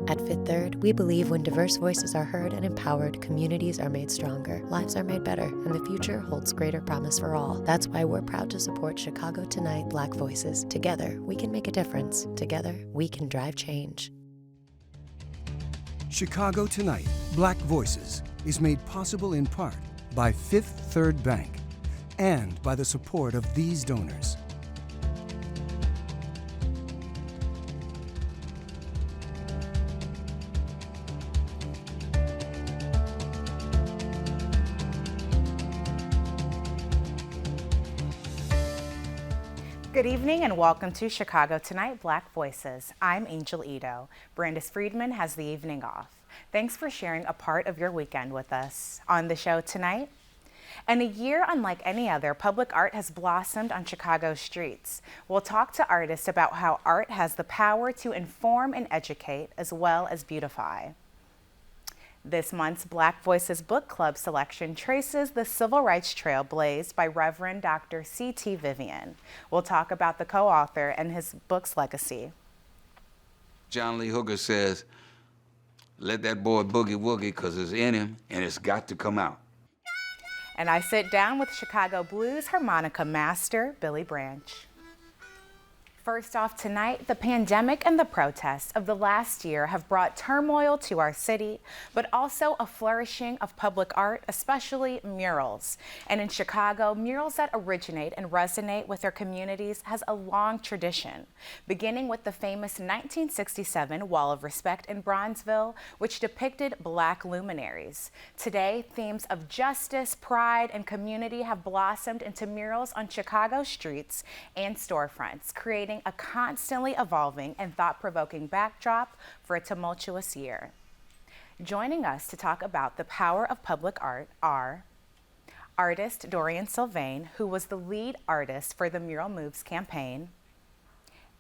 At Fifth Third, we believe when diverse voices are heard and empowered, communities are made stronger, lives are made better, and the future holds greater promise for all. That's why we're proud to support Chicago Tonight Black Voices. Together, we can make a difference. Together, we can drive change. Chicago Tonight Black Voices is made possible in part by Fifth Third Bank and by the support of these donors. Good evening and welcome to Chicago Tonight Black Voices. I'm Angel Ito. Brandis Friedman has the evening off. Thanks for sharing a part of your weekend with us. On the show tonight, in a year unlike any other, public art has blossomed on Chicago's streets. We'll talk to artists about how art has the power to inform and educate as well as beautify. This month's Black Voices Book Club selection traces the civil rights trail blazed by Reverend Dr. C.T. Vivian. We'll talk about the co-author and his book's legacy. John Lee Hooker says, let that boy boogie woogie because it's in him and it's got to come out. And I sit down with Chicago Blues harmonica master Billy Branch. First off tonight, the pandemic and the protests of the last year have brought turmoil to our city, but also a flourishing of public art, especially murals. And in Chicago, murals that originate and resonate with their communities has a long tradition, beginning with the famous 1967 Wall of Respect in Bronzeville, which depicted Black luminaries. Today, themes of justice, pride, and community have blossomed into murals on Chicago streets and storefronts, creating a constantly evolving and thought-provoking backdrop for a tumultuous year. Joining us to talk about the power of public art are artist Dorian Sylvain, who was the lead artist for the Mural Moves campaign,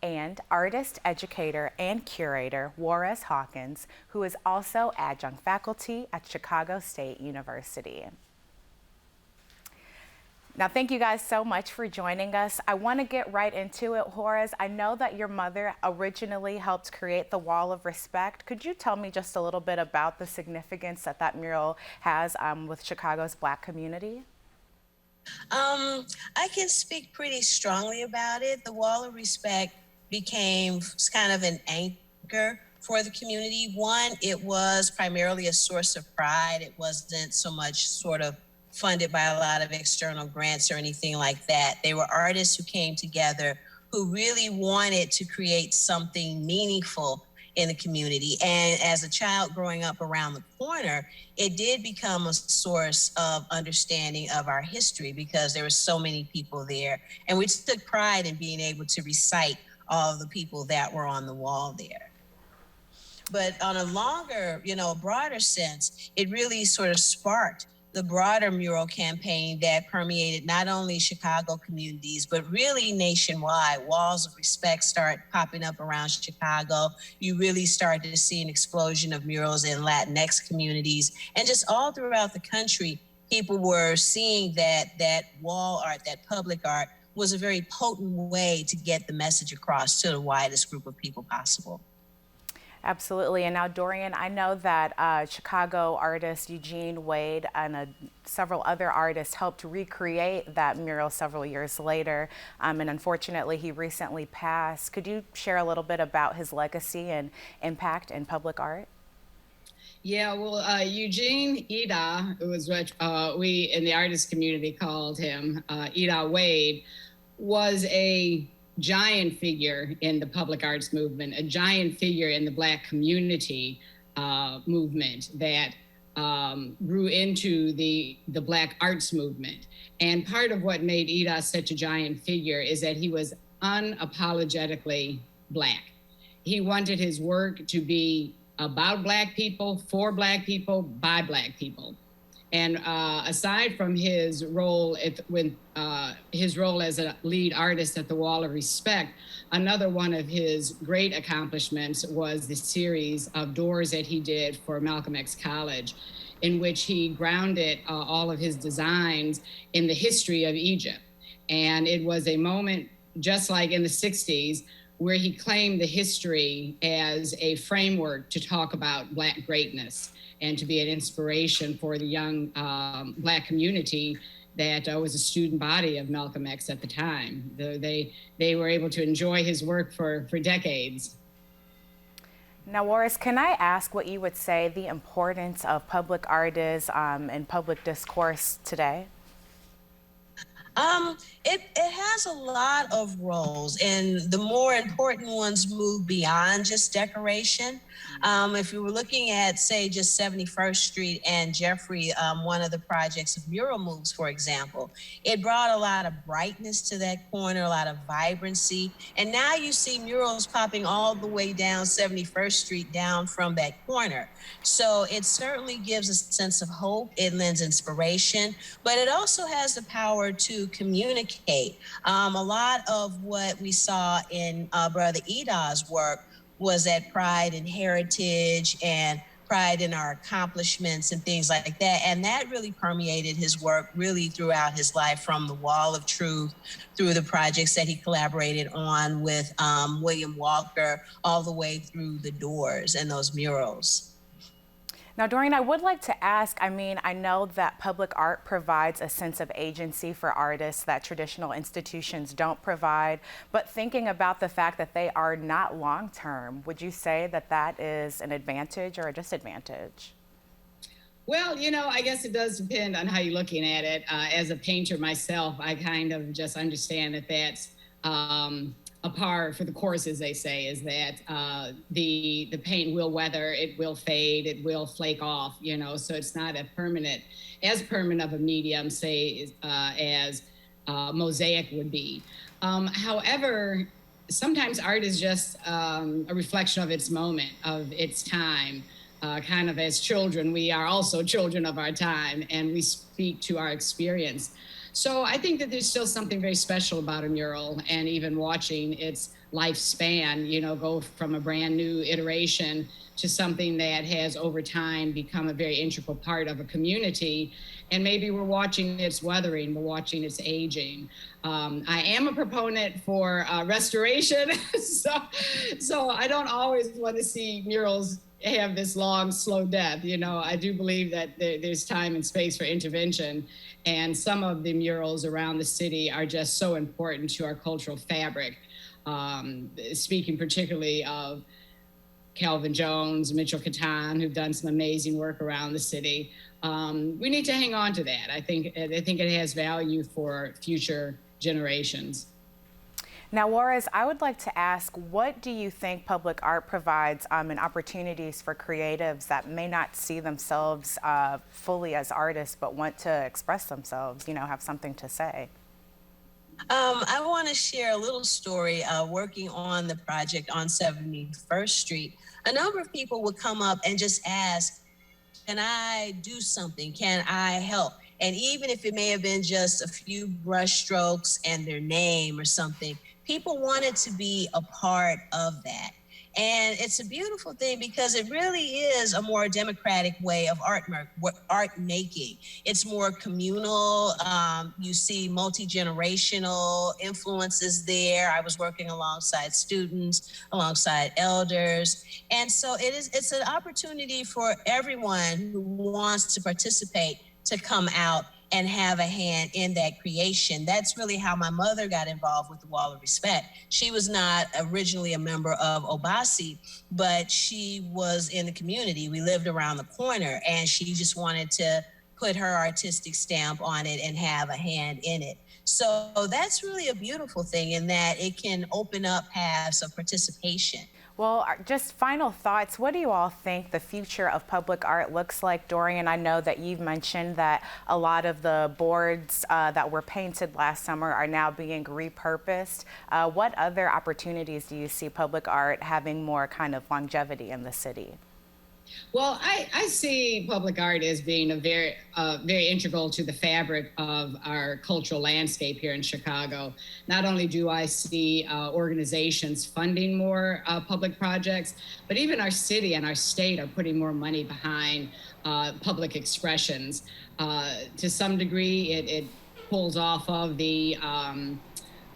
and artist, educator, and curator Juarez Hawkins, who is also adjunct faculty at Chicago State University. Now, thank you guys so much for joining us. I want to get right into it, Juarez. I know that your mother originally helped create the Wall of Respect. Could you tell me just a little bit about the significance that that mural has with Chicago's Black community? I can speak pretty strongly about it. The Wall of Respect became kind of an anchor for the community. One, it was primarily a source of pride. It wasn't so much sort of funded by a lot of external grants or anything like that. They were artists who came together who really wanted to create something meaningful in the community. And as a child growing up around the corner, it did become a source of understanding of our history because there were so many people there. And we took pride in being able to recite all of the people that were on the wall there. But on a longer, broader sense, it really sort of sparked the broader mural campaign that permeated not only Chicago communities, but really nationwide. Walls of Respect start popping up around Chicago. You really start to see an explosion of murals in Latinx communities. And just all throughout the country, people were seeing that wall art, that public art, was a very potent way to get the message across to the widest group of people possible. Absolutely. And now, Dorian, I know that Chicago artist Eugene Wade and several other artists helped recreate that mural several years later. And unfortunately, he recently passed. Could you share a little bit about his legacy and impact in public art? Yeah, well, Eugene Ida, it was what we in the artist community called him, Ida Wade, was a giant figure in the public arts movement, a giant figure in the Black community movement that grew into the Black arts movement. And part of what made Ida such a giant figure is that he was unapologetically Black. He wanted his work to be about Black people, for Black people, by Black people. And aside from his role his role as a lead artist at the Wall of Respect, another one of his great accomplishments was the series of doors that he did for Malcolm X College, in which he grounded all of his designs in the history of Egypt. And it was a moment, just like in the 60s, where he claimed the history as a framework to talk about Black greatness and to be an inspiration for the young Black community that was a student body of Malcolm X at the time. They were able to enjoy his work for decades. Now, Warris, can I ask what you would say the importance of public art is in public discourse today? It has a lot of roles, and the more important ones move beyond just decoration. If you were looking at, say, just 71st Street and Jeffrey, one of the projects of mural moves, for example, it brought a lot of brightness to that corner, a lot of vibrancy. And now you see murals popping all the way down 71st Street, down from that corner. So it certainly gives a sense of hope. It lends inspiration, but it also has the power to communicate. A lot of what we saw in Brother Ida's work was that pride in heritage and pride in our accomplishments and things like that. And that really permeated his work really throughout his life, from the Wall of Truth through the projects that he collaborated on with William Walker, all the way through the Doors and those murals. Now, Doreen, I would like to ask, I mean, I know that public art provides a sense of agency for artists that traditional institutions don't provide, but thinking about the fact that they are not long-term, would you say that that is an advantage or a disadvantage? Well, you know, I guess it does depend on how you're looking at it. As a painter myself, I kind of just understand that that's a par for the course, as they say, is that the paint will weather, it will fade, it will flake off, you know, so it's not as permanent of a medium, say, as mosaic would be. However, sometimes art is just a reflection of its moment, of its time. Kind of as children, we are also children of our time, and we speak to our experience. So I think that there's still something very special about a mural, and even watching its lifespan, you know, go from a brand new iteration to something that has over time become a very integral part of a community. And maybe we're watching its weathering, we're watching its aging. I am a proponent for restoration, so I don't always want to see murals have this long, slow death. You know, I do believe that there's time and space for intervention. And some of the murals around the city are just so important to our cultural fabric. Speaking particularly of Calvin Jones, Mitchell Catan, who've done some amazing work around the city. We need to hang on to that. I think it has value for future generations. Now, Juarez, I would like to ask, what do you think public art provides in opportunities for creatives that may not see themselves fully as artists, but want to express themselves, you know, have something to say? I want to share a little story. Working on the project on 71st Street, a number of people would come up and just ask, can I do something? Can I help? And even if it may have been just a few brush strokes and their name or something, people wanted to be a part of that. And it's a beautiful thing because it really is a more democratic way of art making. It's more communal. You see multi-generational influences there. I was working alongside students, alongside elders. And so it's an opportunity for everyone who wants to participate to come out and have a hand in that creation. That's really how my mother got involved with the Wall of Respect. She was not originally a member of Obasi, but she was in the community. We lived around the corner, and she just wanted to put her artistic stamp on it and have a hand in it. So that's really a beautiful thing in that it can open up paths of participation. Well, just final thoughts. What do you all think the future of public art looks like? Dorian, I know that you've mentioned that a lot of the boards that were painted last summer are now being repurposed. What other opportunities do you see public art having more kind of longevity in the city? Well, I see public art as being a very integral to the fabric of our cultural landscape here in Chicago. Not only do I see organizations funding more public projects, but even our city and our state are putting more money behind public expressions. To some degree, it pulls off of the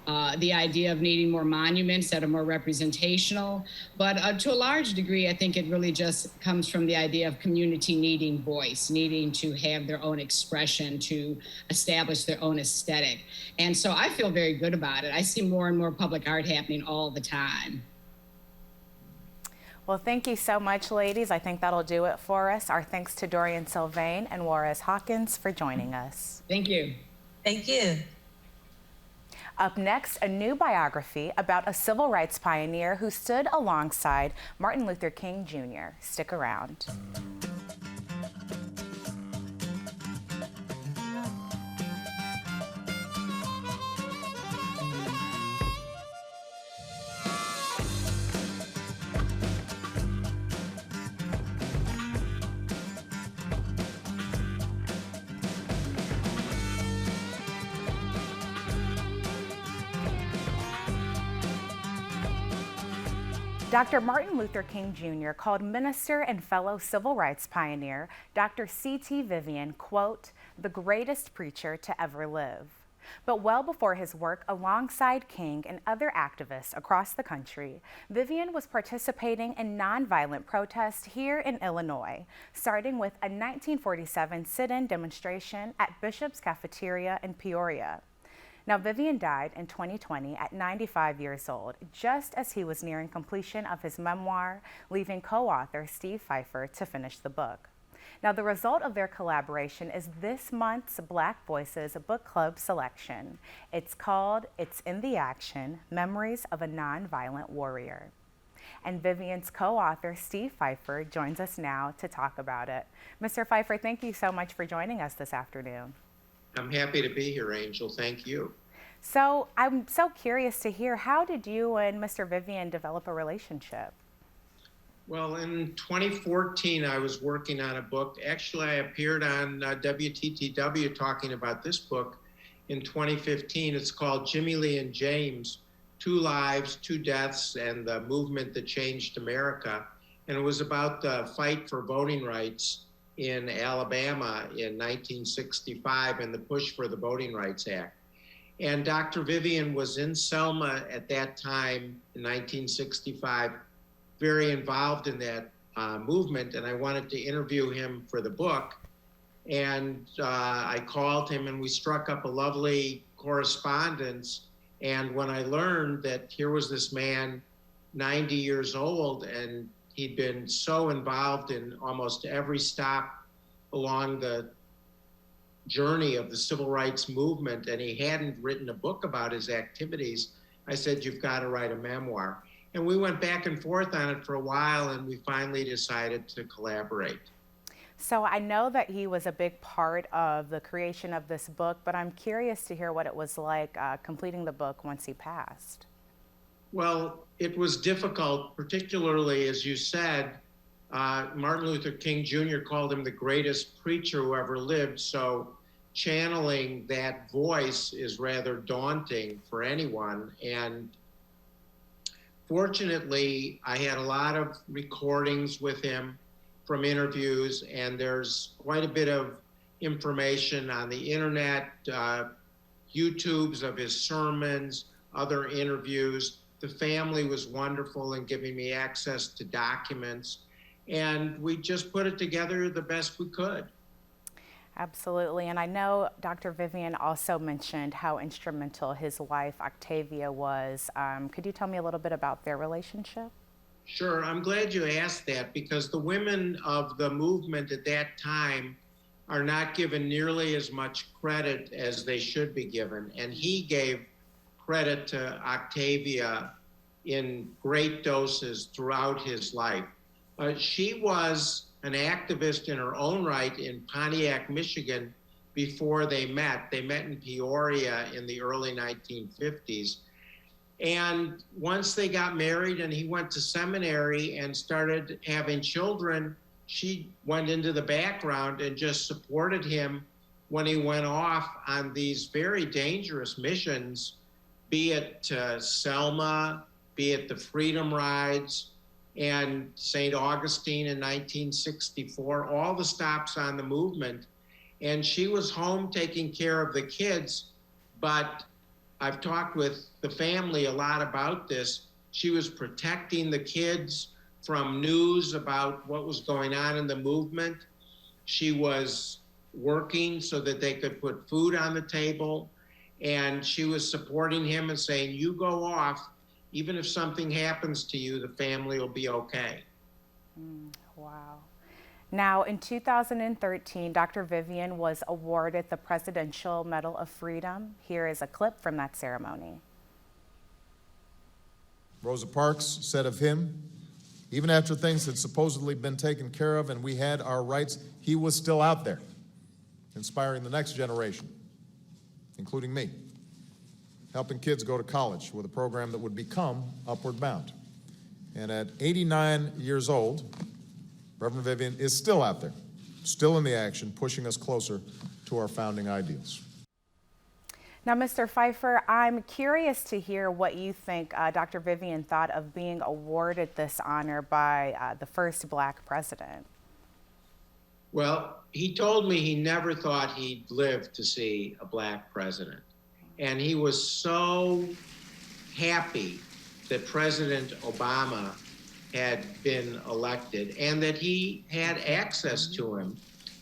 the idea of needing more monuments that are more representational. But to a large degree, I think it really just comes from the idea of community needing voice, needing to have their own expression, to establish their own aesthetic. And so I feel very good about it. I see more and more public art happening all the time. Well, thank you so much, ladies. I think that'll do it for us. Our thanks to Dorian Sylvain and Juarez Hawkins for joining us. Thank you. Thank you. Up next, a new biography about a civil rights pioneer who stood alongside Martin Luther King Jr. Stick around. Dr. Martin Luther King Jr. called minister and fellow civil rights pioneer Dr. C.T. Vivian, quote, the greatest preacher to ever live. But well before his work alongside King and other activists across the country, Vivian was participating in nonviolent protests here in Illinois, starting with a 1947 sit-in demonstration at Bishop's Cafeteria in Peoria. Now, Vivian died in 2020 at 95 years old, just as he was nearing completion of his memoir, leaving co-author Steve Pfeiffer to finish the book. Now, the result of their collaboration is this month's Black Voices Book Club selection. It's called It's in the Action, Memories of a Nonviolent Warrior. And Vivian's co-author, Steve Pfeiffer, joins us now to talk about it. Mr. Pfeiffer, thank you so much for joining us this afternoon. I'm happy to be here, Angel. Thank you. So I'm so curious to hear, how did you and Mr. Vivian develop a relationship? Well, in 2014, I was working on a book. Actually, I appeared on WTTW talking about this book in 2015. It's called Jimmy Lee and James, Two Lives, Two Deaths, and the Movement That Changed America. And it was about the fight for voting rights in Alabama in 1965 and the push for the Voting Rights Act. And Dr. Vivian was in Selma at that time in 1965, very involved in that movement, and I wanted to interview him for the book. And I called him and we struck up a lovely correspondence. And when I learned that here was this man, 90 years old, and he'd been so involved in almost every stop along the journey of the civil rights movement, and he hadn't written a book about his activities, I said, you've got to write a memoir. And we went back and forth on it for a while, and we finally decided to collaborate. So I know that he was a big part of the creation of this book, but I'm curious to hear what it was like completing the book once he passed. Well, it was difficult, particularly, as you said, Martin Luther King Jr. called him the greatest preacher who ever lived. So channeling that voice is rather daunting for anyone. And fortunately, I had a lot of recordings with him from interviews, and there's quite a bit of information on the internet, YouTubes of his sermons, other interviews. The family was wonderful in giving me access to documents, and we just put it together the best we could. Absolutely, and I know Dr. Vivian also mentioned how instrumental his wife Octavia was. Could you tell me a little bit about their relationship? Sure, I'm glad you asked that, because the women of the movement at that time are not given nearly as much credit as they should be given, and he gave credit to Octavia in great doses throughout his life. She was an activist in her own right in Pontiac, Michigan, before they met. They met in Peoria in the early 1950s. And once they got married and he went to seminary and started having children, she went into the background and just supported him when he went off on these very dangerous missions, be it to Selma, be it the Freedom Rides, and St. Augustine in 1964, all the stops on the movement. And she was home taking care of the kids, but I've talked with the family a lot about this. She was protecting the kids from news about what was going on in the movement. She was working so that they could put food on the table. And she was supporting him and saying, you go off, even if something happens to you, the family will be okay. Wow. Now, in 2013, Dr. Vivian was awarded the Presidential Medal of Freedom. Here is a clip from that ceremony. Rosa Parks said of him, even after things had supposedly been taken care of and we had our rights, he was still out there, inspiring the next generation, including me, helping kids go to college with a program that would become Upward Bound. And at 89 years old, Reverend Vivian is still out there, still in the action, pushing us closer to our founding ideals. Now, Mr. Pfeiffer, I'm curious to hear what you think Dr. Vivian thought of being awarded this honor by the first Black president. Well, he told me he never thought he'd live to see a Black president. And he was so happy that President Obama had been elected and that he had access to him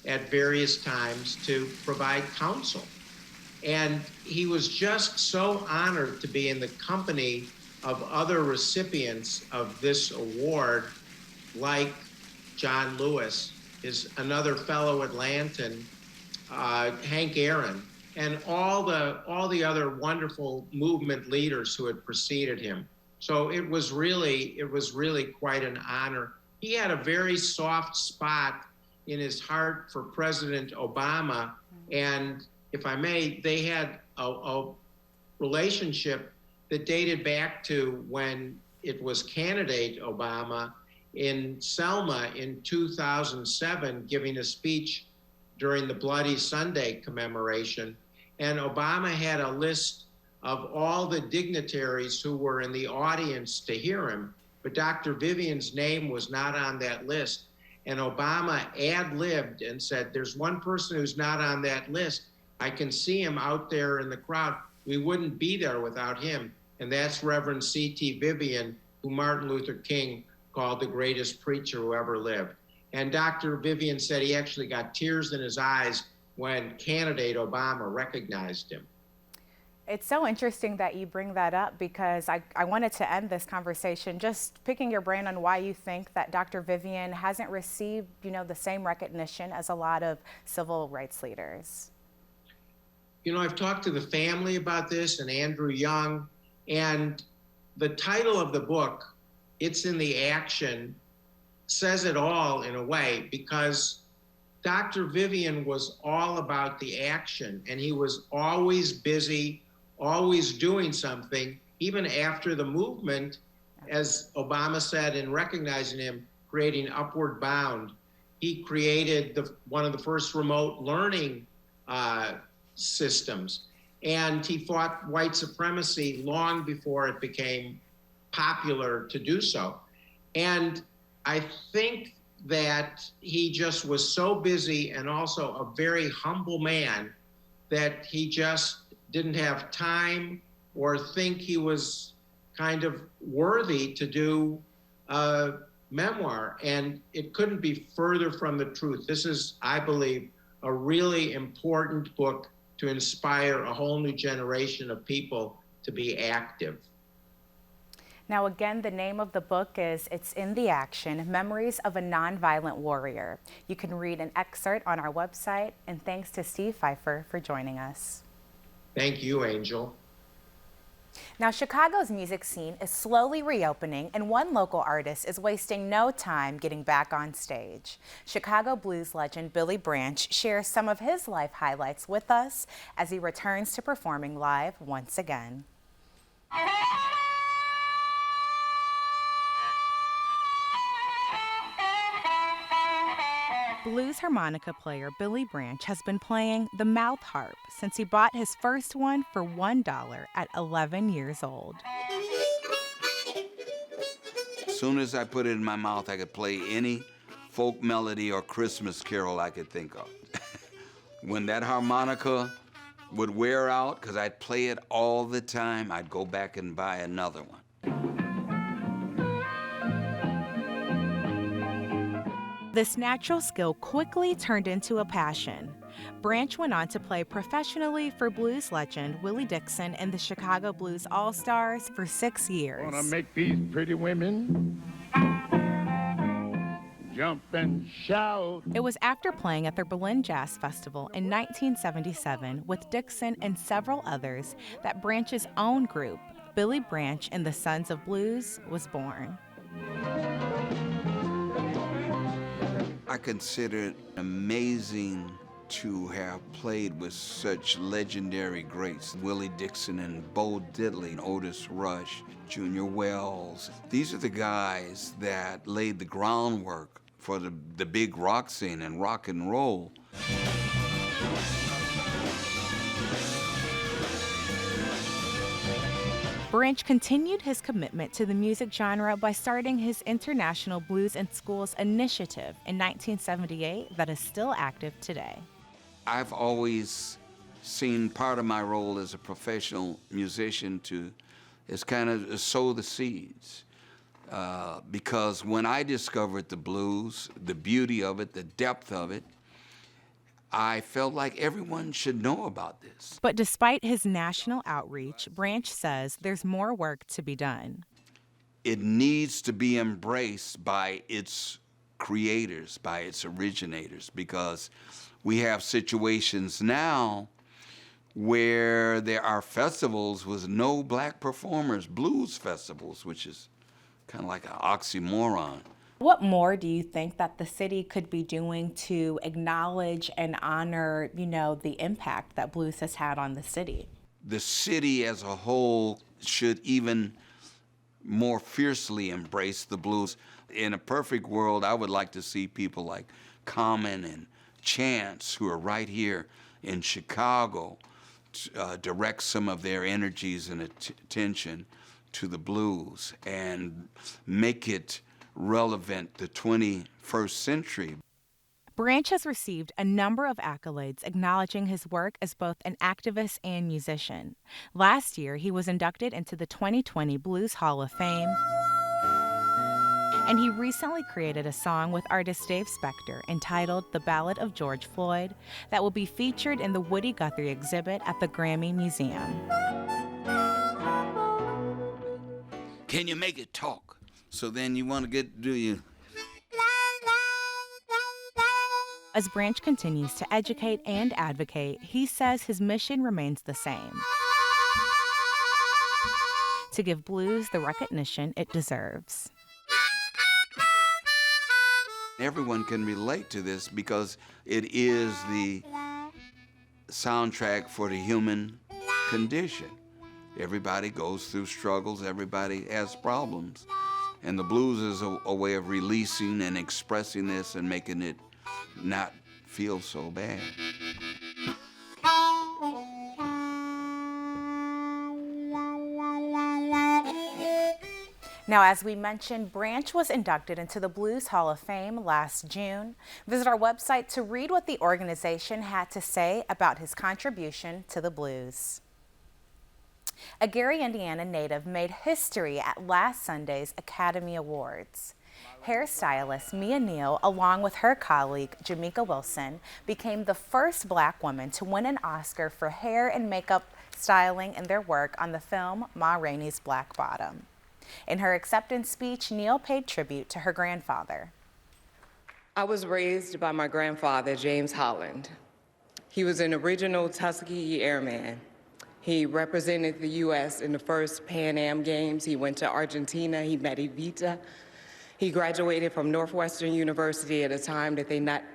at various times to provide counsel. And he was just so honored to be in the company of other recipients of this award, like John Lewis, is another fellow Atlantan, Hank Aaron, and all the other wonderful movement leaders who had preceded him. So it was really quite an honor. He had a very soft spot in his heart for President Obama, and if I may, they had a relationship that dated back to when it was candidate Obama in Selma in 2007, giving a speech during the Bloody Sunday commemoration. And Obama had a list of all the dignitaries who were in the audience to hear him, but Dr. Vivian's name was not on that list. And Obama ad-libbed and said, there's one person who's not on that list. I can see him out there in the crowd. We wouldn't be there without him. And that's Reverend C.T. Vivian, who Martin Luther King called the greatest preacher who ever lived. And Dr. Vivian said he actually got tears in his eyes when candidate Obama recognized him. It's so interesting that you bring that up, because I wanted to end this conversation just picking your brain on why you think that Dr. Vivian hasn't received, the same recognition as a lot of civil rights leaders. I've talked to the family about this and Andrew Young, and the title of the book, It's in the Action, says it all in a way, because Dr. Vivian was all about the action, and he was always busy, always doing something, even after the movement, as Obama said in recognizing him, creating Upward Bound. He created one of the first remote learning systems, and he fought white supremacy long before it became popular to do so. And I think that he just was so busy and also a very humble man that he just didn't have time or think he was kind of worthy to do a memoir. And it couldn't be further from the truth. This is, I believe, a really important book to inspire a whole new generation of people to be active. Now, again, the name of the book is It's in the Action, Memories of a Nonviolent Warrior. You can read an excerpt on our website, and thanks to Steve Pfeiffer for joining us. Thank you, Angel. Now, Chicago's music scene is slowly reopening, and one local artist is wasting no time getting back on stage. Chicago blues legend Billy Branch shares some of his life highlights with us as he returns to performing live once again. Blues harmonica player Billy Branch has been playing the mouth harp since he bought his first one for $1 at 11 years old. As soon as I put it in my mouth, I could play any folk melody or Christmas carol I could think of. When that harmonica would wear out because I'd play it all the time, I'd go back and buy another one. This natural skill quickly turned into a passion. Branch went on to play professionally for blues legend Willie Dixon and the Chicago Blues All-Stars for 6 years. Gonna make these pretty women jump and shout. It was after playing at the Berlin Jazz Festival in 1977 with Dixon and several others that Branch's own group, Billy Branch and the Sons of Blues, was born. I consider it amazing to have played with such legendary greats, Willie Dixon and Bo Diddley, Otis Rush, Junior Wells. These are the guys that laid the groundwork for the big rock scene and rock and roll. Branch continued his commitment to the music genre by starting his International Blues in Schools initiative in 1978 that is still active today. I've always seen part of my role as a professional musician is kind of sow the seeds. Because when I discovered the blues, the beauty of it, the depth of it, I felt like everyone should know about this. But despite his national outreach, Branch says there's more work to be done. It needs to be embraced by its creators, by its originators, because we have situations now where there are festivals with no black performers, blues festivals, which is kind of like an oxymoron. What more do you think that the city could be doing to acknowledge and honor, the impact that blues has had on the city? The city as a whole should even more fiercely embrace the blues. In a perfect world, I would like to see people like Common and Chance, who are right here in Chicago, direct some of their energies and attention to the blues and make it relevant the 21st century. Branch has received a number of accolades acknowledging his work as both an activist and musician. Last year, he was inducted into the 2020 Blues Hall of Fame, and he recently created a song with artist Dave Spector entitled The Ballad of George Floyd that will be featured in the Woody Guthrie exhibit at the Grammy Museum. Can you make it talk? So then you want to do you? As Branch continues to educate and advocate, he says his mission remains the same: to give blues the recognition it deserves. Everyone can relate to this because it is the soundtrack for the human condition. Everybody goes through struggles, everybody has problems. And the blues is a way of releasing and expressing this and making it not feel so bad. Now, as we mentioned, Branch was inducted into the Blues Hall of Fame last June. Visit our website to read what the organization had to say about his contribution to the blues. A Gary, Indiana native made history at last Sunday's Academy Awards. Hairstylist Mia Neal, along with her colleague Jamaica Wilson, became the first Black woman to win an Oscar for hair and makeup styling in their work on the film Ma Rainey's Black Bottom. In her acceptance speech, Neal paid tribute to her grandfather. I was raised by my grandfather, James Holland. He was an original Tuskegee Airman. He represented the U.S. in the first Pan Am Games. He went to Argentina. He met Evita. He graduated from Northwestern University at a time that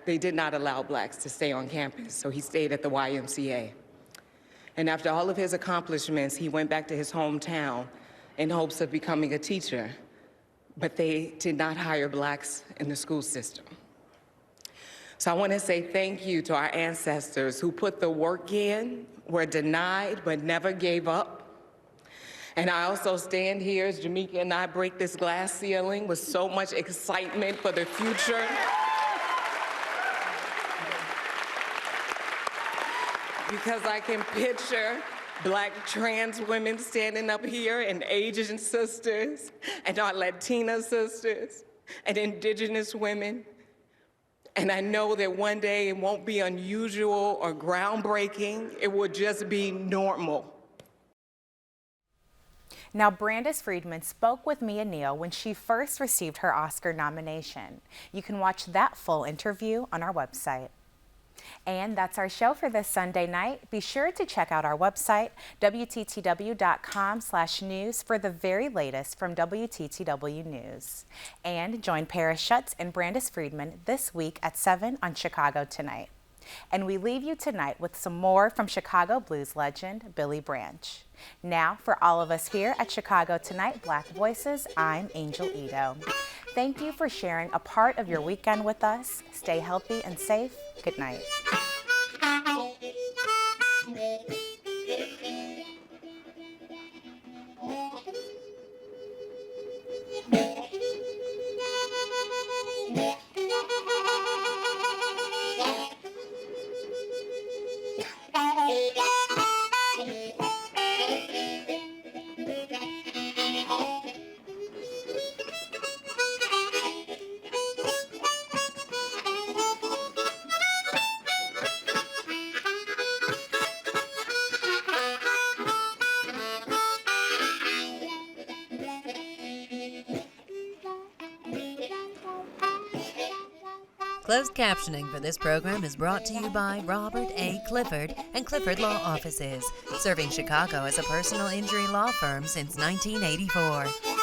they did not allow Blacks to stay on campus, so he stayed at the YMCA. And after all of his accomplishments, he went back to his hometown in hopes of becoming a teacher, but they did not hire Blacks in the school system. So I want to say thank you to our ancestors who put the work in, were denied, but never gave up. And I also stand here as Jamaica and I break this glass ceiling with so much excitement for the future. because I can picture Black trans women standing up here, and Asian sisters, and our Latina sisters, and Indigenous women. And I know that one day it won't be unusual or groundbreaking, it will just be normal. Now, Brandis Friedman spoke with Mia Neal when she first received her Oscar nomination. You can watch that full interview on our website. And that's our show for this Sunday night. Be sure to check out our website, WTTW.com/news, for the very latest from WTTW News. And join Paris Schutz and Brandis Friedman this week at 7 on Chicago Tonight. And we leave you tonight with some more from Chicago blues legend Billy Branch. Now, for all of us here at Chicago Tonight Black Voices, I'm Angel Ito. Thank you for sharing a part of your weekend with us. Stay healthy and safe. Good night. Closed captioning for this program is brought to you by Robert A. Clifford and Clifford Law Offices, serving Chicago as a personal injury law firm since 1984.